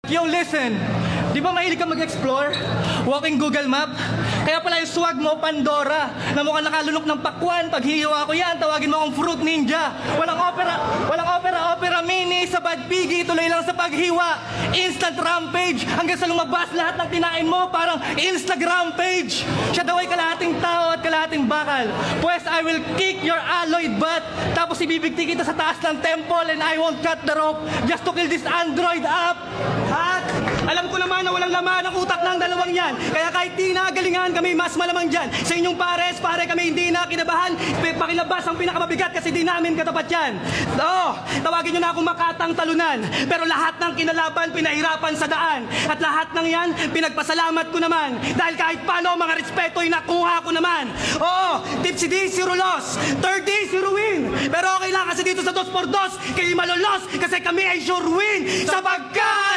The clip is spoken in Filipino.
Yo, listen. Di ba mahilig ka mag-explore? Walking Google Map? Kaya pala yung swag mo, Pandora, na mukhang nakalunok ng pakwan. Pag hihiwa ko yan, tawagin mo akong Fruit Ninja. Walang opera mini sa Bad Piggy, tuloy lang sa paghiwa. Instant rampage, hanggang sa lumabas lahat ng tinain mo, parang Instagram page. Siya daw ay kalahating tao at kalahating bakal. Pues I will kick your alloyed butt, tapos ibibigti kita sa taas ng temple and I won't cut the rope just to kill this android up. Hat? Alam ko naman na walang laman ang utak ng dalawang yan. Kaya kahit di nagalingan, kami mas malamang dyan. Sa inyong pares, pare kami hindi na kinabahan. Pakilabas ang pinakamabigat kasi di namin katapat yan. Oo, tawagin nyo na akong makatang talunan. Pero lahat ng kinalaban, pinahirapan sa daan. At lahat ng yan, pinagpasalamat ko naman. Dahil kahit paano, mga respeto ay nakuha ko naman. Oo, tipsy D, zero loss. 30, zero win. Pero okay lang kasi dito sa 2x2, kayo malolos. Kasi kami ay sure win. Sapagkat